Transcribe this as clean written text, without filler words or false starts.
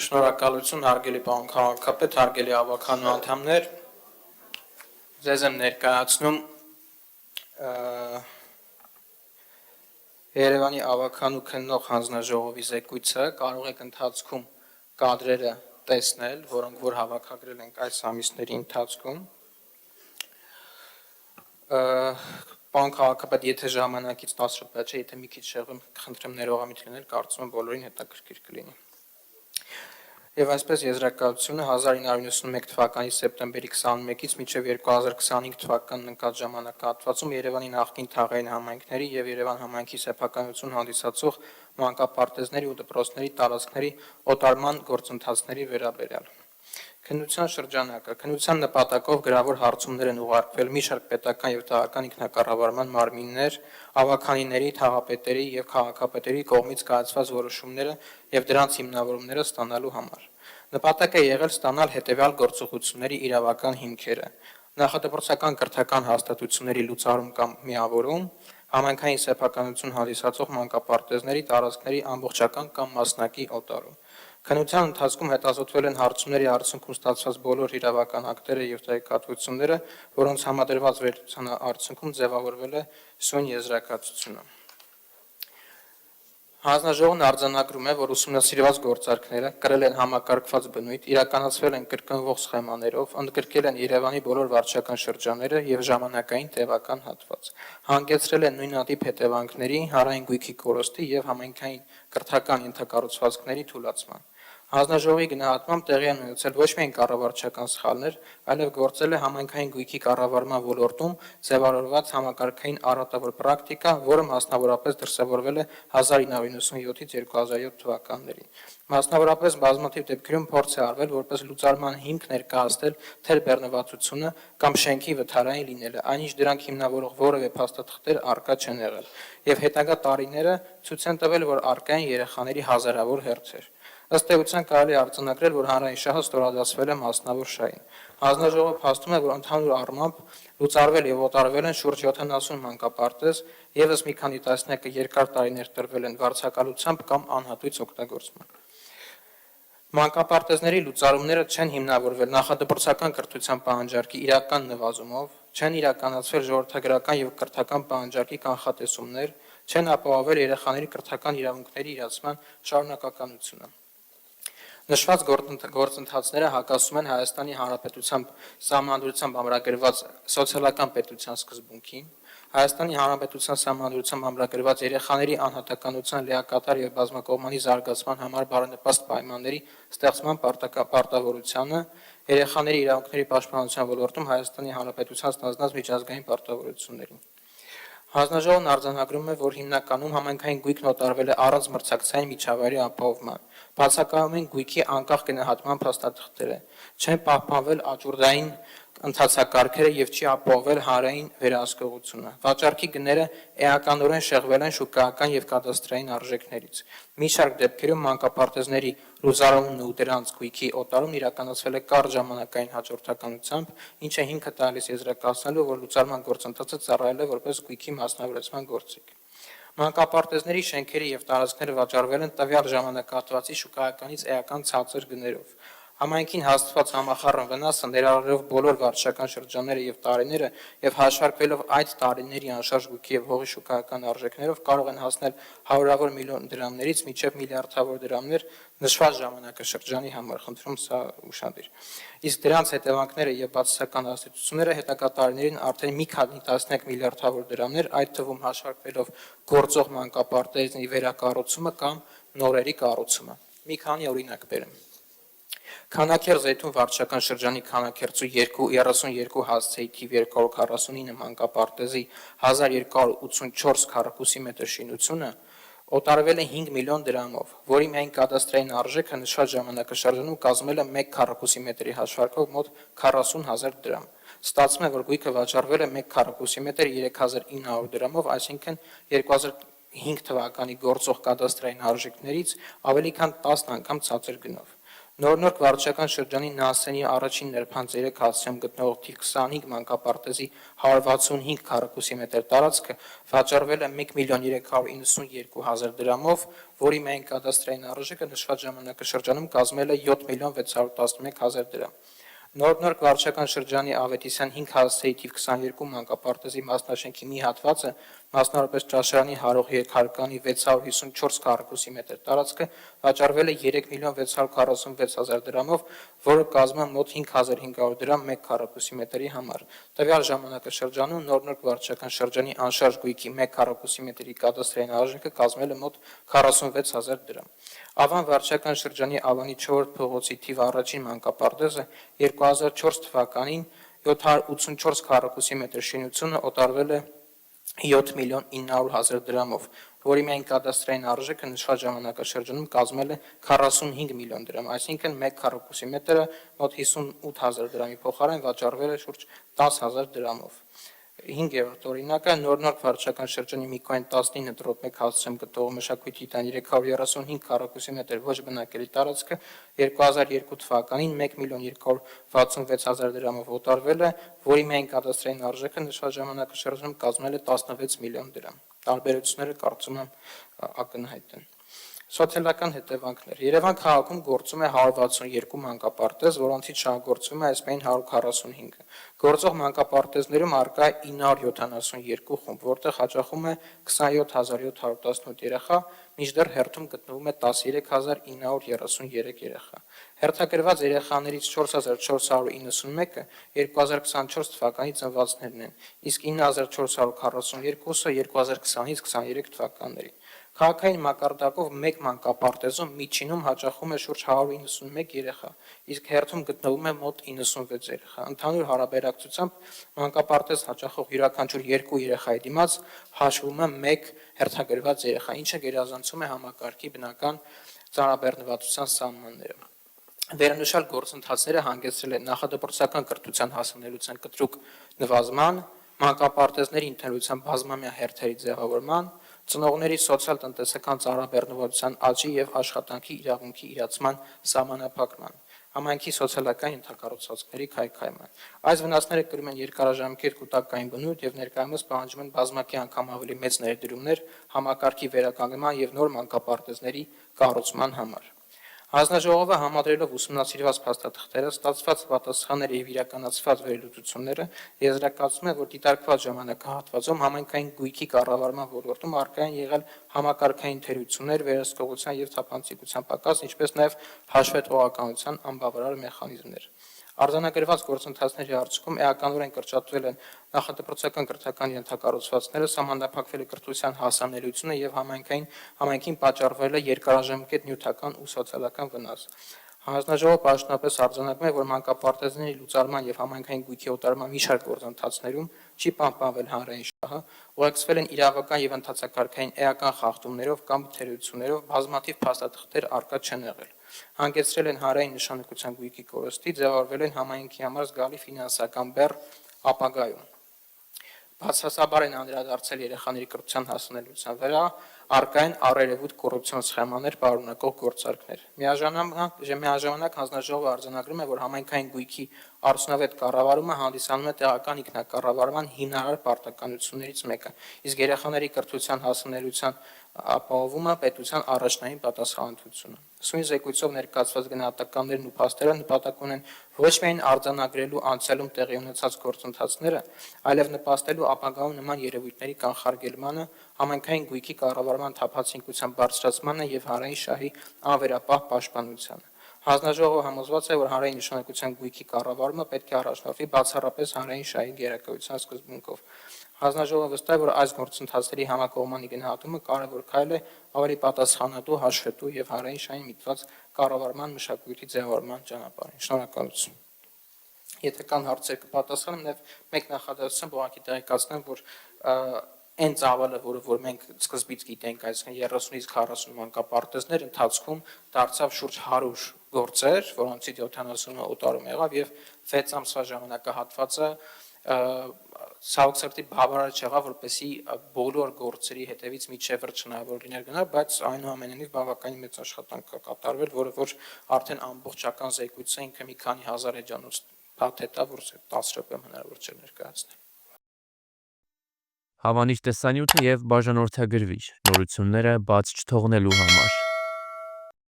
Շնորհակալություն, հարգելի պարոն քաղաքապետ, հարգելի ավականու անդամներ, ձեզ եմ ներկայացնում Երևանի ավականու քննող հանձնաժողովի զեկույցը, կարող եք ընթացքում կադրերը տեսնել, որոնք որ հավաքագրել ենք այս ամիսների ընթացքում։ Պարոն քաղաքապետ, եթե ժամանակից 10 րոպե չէ, եթե մի քիչ շեղվեմ, խնդրեմ ներողամիտ լինել, կարծում եմ բոլորին հետաքրքիր կլինի։ Եվ այսպես եզրակացությունը 1991 թվականի սեպտեմբերի 21-ից մինչև 2025 թվականն ընկած ժամանակահատվածում Երևանի նախկին թաղային համայնքների եւ Երևան համայնքի սեփականություն հանդիսացող մանկապարտեզների ու դպրոցների տարածքների օտարման գործընթացների վերաբերյալ։ Քննության շրջանակը քննության նպատակով գրավոր հարցումներ են ուղարկվել մի շարք պետական եւ տեղական ինքնակառավարման մարմիններ, ավականիների, թաղապետերի եւ քաղաքապետերի կողմից կայացված որոշումները եւ դրանց հիմնավորումները ստանալու համար։ Նպատակ է եղել ստանալ հետեւյալ գործողությունների իրավական հիմքերը. նախադպրոցական կրթական հաստատությունների լուծարում կամ միավորում, համայնքային սեփականություն հանդիսացող մանկապարտեզների տարածքների ամբողջական կամ մասնակի օտարում։ Քննության ընթացքում հետազոտվել են հարցումների արդյունքում ստացված բոլոր իրավական ակտերը եւ տեղեկատվությունները, որոնց համադրված վերլուծության արդյունքում ձևավորվել է սույն եզրակացությունը։ Հանձնաժողովն արձանագրում է, որ ուսումնասիրված գործարքները կրել են համակարգված բնույթ, իրականացվել են կրկնվող սխեմաներով, ընդգրկել են Երևանի բոլոր վարչական շրջանները եւ ժամանակային տևական հատված, հանգեցրել են նույնատիպ հետևանքների, հանրային գույքի կորստի եւ համայնքային կրթական ենթակառուցվածքների թուլացման։ Հանձնաժողովի գնահատմամբ տեղի են ունեցել ոչ միայն կառավարչական սխալներ, այլև գործել է համայնքային գույքի կառավարման ոլորտում ձևավորված համակարգային առատավոր պրակտիկա, որը մասնավորապես դրսևորվել է 1997-ից 2007 թվականներին։ Մասնավորապես բազմաթիվ դեպքերում փորձ է արվել որպես լուծարման հիմք ներկայացնել թերբեռնվածությունը կամ շենքի վթարային լինելը, այնինչ դրանք հիմնավորող որևէ փաստաթղթեր առկա չեն եղել, եւ հետագա տարիները ցույց են տվել, որ առկա են երեխաների հազարավոր հերթեր։ Ըստ էության կարելի է արձանագրել, որ հանրային շահը ստորագրվել է մասնավոր շահին։ Հանձնաժողովը փաստում է, որ ընդհանուր առմամբ լուծարվել եւ օտարվել են շուրջ 70 մանկապարտեզ, եւս մի քանի տասնյակը երկար տարիներ տրվել են վարձակալությամբ կամ անհատույց օգտագործման։ Մանկապարտեզների լուծարումները չեն հիմնավորվել նախադպրոցական կրթության պահանջարկի իրական նվազումով, չեն իրականացվել ժողովրդագրական եւ կրթական պահանջարկի կանխատեսումներ, չեն ապահովել երեխաների կրթական իրավունքների իրացման շարունակականությունը։ Նշված գործընթացները հակասում են Հայաստանի Հանրապետության Սահմանադրությամբ ամրագրված սոցիալական պետության սկզբունքին, Հայաստանի Հանրապետության Սահմանադրությամբ ամրագրված երեխաների անհատականության լիակատար եւ բազմակողմանի զարգացման համար բարենպաստ պայմանների ստեղծման պարտավորությանը, երեխաների իրավունքների պաշտպանության ոլորտում Հայաստանի Հանրապետության ստանձնած միջազգային պարտավորություններին։ Հանձնաժողովն արձանագրում է, որ հիմնականում համայնքային գույքն օտարվել է առանց մրցակցային միջավայրի ապահովման, բացակայում են գույքի անկախ գնահատման փաստաթղթերը, չեն պահպանվել աճուրդային ընթացակարգերը եւ չի ապահովել հանրային վերահսկողությունը։ Վաճառքի գները էականորեն շեղվել են շուկայական եւ կադաստրային արժեքներից։ Մի շարք դեպքերում մանկապարտեզների լուծարումն ու դրանց գույքի օտարումն իրականացվել է կարճ ժամանակային հաջորդականությամբ, ինչը հիմքը տալիս եզրակացնելու, որ լուծարման գործընթացը ծառայել է որպես գույքի մասնավորեցման գործիք։ Մանկապարտեզների շենքերի եւ տարածքները վաճառվել են տվյալ ժամանակահատվածի շուկայականից էական ցածր գներով։ Համայնքին հաստատված համախառն վնասը ներառելով բոլոր վարչական շրջանները եւ տարիները եւ հաշվարկվելով այդ տարիների անշարժ գույքի եւ հողի շուկայական արժեքներով կարող են հասնել հարյուրավոր միլիոն դրամներից մինչեւ միլիարդավոր դրամներ նշված ժամանակաշրջանի համար, խնդրում սա ուշադիր։ Իսկ դրանց հետևանքները եւ բացասական ազդեցությունները հետագա տարիներին արդեն մի քանի տասնյակ միլիարդավոր դրամներ, այդ թվում հաշվարկվելով գործող մանկապարտեզների վերակառուցումը կամ նորերի կառուցումը։ Մի քանի օրինակ բերեմ։ Քանաքեռ-Զեյթուն վարչական շրջանի Քանաքեռցու 32 հասցեի թիվ 249 մանկապարտեզի 1284 քառակուսի մետր շինությունը օտարվել է 5 միլիոն դրամով, որի միայն կադաստրային արժեքը նշված ժամանակաշրջանում կազմել է 1 քառակուսի մետրի հաշվարկով մոտ 40,000 դրամ։ Ստացվում է, որ գույքը վաճառվել է 1 քառակուսի մետր 3900 դրամով, այսինքն 2005 թվականի գործող կադաստրային արժեքներից ավելի քան 10 անգամ ցածր գնով։ Նոր վարչական շրջանի Նասենի առաջին նրբան 3 հասցեում գտնվող թիվ 25 մանկապարտեզի 165 քառակուսի մետր տարածքը վաճառվել է 1.392.000 դրամով, որի միայն կադաստրային արժեքը նշված ժամանակաշրջանում կազմել է 7.611.000 դրամ։ Նոր վարչական շրջանի Ավետիսյան 5 հասցեի թիվ 22 մանկապարտեզի մասնաշենքի մի հատվածը, մասնավորապես ճաշարանի հարող երկհարկանի 654 քառակուսի մետր տարածքը վաճառվել է 3.646.000 դրամով, որը կազմում է մոտ 5.500 դրամ 1 քառակուսի մետրի համար։ Տվյալ ժամանակաշրջանում նոր վարչական շրջանի անշարժ գույքի 1 քառակուսի մետրի կադաստրային արժեքը կազմել է մոտ 46.000 դրամ։ Ավան վարչական շրջանի Ավանի 4-րդ փողոցի թիվ առաջին մանկապարտեզը 2004 թվականին 784 քառակուսի մետր շինությունը օտարվել է 7.900.000 դրամով, որի միայն կադաստրային արժեքը նշված ժամանակաշրջանում կազմել է 45 միլիոն դրամ, այսինքն 1 քառակուսի մետրը մոտ 58.000 դրամի փոխարեն վաճառվել է շուրջ 10.000 դրամով։ 5-րդ օրինակը նոր վարչական շրջանի Միկոյան 19.1 հասցեում գտնվող մշակույթի տան 335 քառակուսի մետր ոչ բնակելի տարածքը 2002 թվականին 1.266.000 դրամով օտարվել է, որի միայն կադաստրային արժեքը նշված ժամանակաշրջանում կազմել է 16 միլիոն դրամ։ Տարբերությունները կարծում եմ ակնհայտ են։ Սոցիալական հետևանքներ։ Երևան քաղաքում գործում է 162 մանկապարտեզ, որոնցից շահագործվում է այսպայն 145-ը։ Գործող մանկապարտեզներում առկա է 972 խումբ, որտեղ հաճախում է 27718 երեխա, մինչդեռ հերթում գտնվում է 13933 երեխա։ Հերթագրված երեխաներից 4491-ը 2024 թվականի ծնվածներն են, իսկ 9442-ը 2020-23 թվականներին։ Քաղաքային մակարդակով մեկ մանկապարտեզում միջինում հաճախում է շուրջ 191 երեխա, իսկ հերթում գտնվում է մոտ 96 երեխա։ Ընդհանուր հարաբերակցությամբ մանկապարտեզ հաճախող յուրաքանչյուր 2 երեխայի դիմաց հաշվում է 1 հերթագրված երեխա, ինչը գերազանցում է համակարգի բնական ծանրաբեռնվածության սահմանները։ Վերնշյալ գործընթացները հանգեցրել են նախադպրոցական կրթության հասանելիության կտրուկ նվազման, մանկապարտեզների ընդունելության բազմամյա հերթերի ձևավորման, ծնողների սոցիալ-տնտեսական ծանրաբեռնվածության աճի և աշխատանքի իրավունքի իրացման սահմանափակման, համայնքի սոցիալական ենթակառուցվածքների քայքայման։ Այս վնասները կրում են երկարաժամկետ կուտակային բնույթ և ներկայումս պահանջում են բազմակի անգամ ավելի մեծ ներդրումներ համակարգի վերականգնման և նոր մանկապարտեզների կառուցման համար։ Հանձնաժողովը համադրելով ուսումնասիրված փաստաթղթերը, ստացված պատասխանները և իրականացված վերլուծությունները եզրակացնում է, որ դիտարկված ժամանակահատվածում համայնքային գույքի կառավարման ոլորտում առկա են եղել համակարգային թերություններ, վերահսկողության և թափանցիկության պակաս, ինչպես նաև հաշվետվողականության անբավարար մեխանիզմներ։ Արձանագրված գործընթացների արդյունքում էականորեն կրճատվել են նախադպրոցական կրթական ենթակառուցվածքները, սահմանափակվել է կրթության հասանելիությունը և համայնքին պատճառվել է երկարաժամկետ նյութական ու սոցիալական վնաս։ Հանձնաժողովը պաշտոնապես արձանագրում է, որ մանկապարտեզների լուծարման և համայնքային գույքի օտարման մի շարք գործընթացներում չի պահպանվել հանրային շահը, ուղեկցվել են իրավական և ընթացակարգային էական խախտումներով կամ թերություններով, բազմաթիվ փաստաթղթեր առկա չեն եղել, հանգեցրել են հանրային նշանակության գույքի կորստի, ձևավորվել են համայնքի համար զգալի ֆինանսական բեռ ապագայում։ Բացասաբար են անդրադարձել երեխաների կրթության հասանելիության վրա, առկա են առերևույթ կոռուպցիոն սխեմաներ պարունակող գործարքներ։ Միաժամանակ հանձնաժողովը արձանագրում է, որ համայնքային գույքի արդյունավետ կառավարումը հանդիսանում է տեղական ինքնակառավարման հիմնարար պարտականություններից մեկը, իսկ երեխաների կրթության հասանելիության ապահովումը պետության առաջնային պատասխանատվությունը։ Սույն զեկույցով ներկայացված գնահատականներն ու փաստերը նպատակ ունեն ոչ միայն արձանագրելու անցյալում տեղի ունեցած գործընթացները, այլև նպաստելու ապագայում նման երևույթների կանխարգելմանը, համայնքային գույքի կառավարման թափանցիկության բարձրացմանը և հանրային շահի անվերապահ պաշտպանությանը։ Հանձնաժողովը համոզված է, որ հանրային նշանակության գույքի կառավարումը պետք է առաջնորդվի բացառապես հանրային շահի գերակայության սկզբունքով։ Հանձնաժողովը վստահ է, որ այս գործընթացների համակողմանի գնահատումը կարևոր քայլ է ավելի պատասխանատու, հաշվետու և հանրային շահին միտված կառավարման մշակույթի ձևավորման ճանապարհին։ Շնորհակալություն։ Եթե կան հարցեր կպատասխանեմ, նաև մեկ նախադասությամբ ուղղակի տեղեկացնեմ, որ այն ծավալը, որ մենք սկզբից գիտենք, այսինքն 30-ից 40 մանկապարտեզներ, ընթացքում դարձավ շուրջ 100 գործեր, որոնցից 70-ը օտարում եղավ և 6 ամսվա ժամանակահատվածը ցավոք սրտի բավարար չեղավ, որպեսի բոլոր գործերի հետևից միջև վերջ հնարավոր լիներ գնալ, բայց այնուամենայնիվ բավականին մեծ աշխատանք կա կատարվել, որը որ արդեն ամբողջական զեկույցը ինքը մի քանի հազար էջանոց փաթեթ է, որ 10 րոպեում հնարավոր չէ ներկայացնել։ Հավանիչ տեսանյութը եւ բաժանորդագրվիչ նորությունները բաց չթողնելու համար։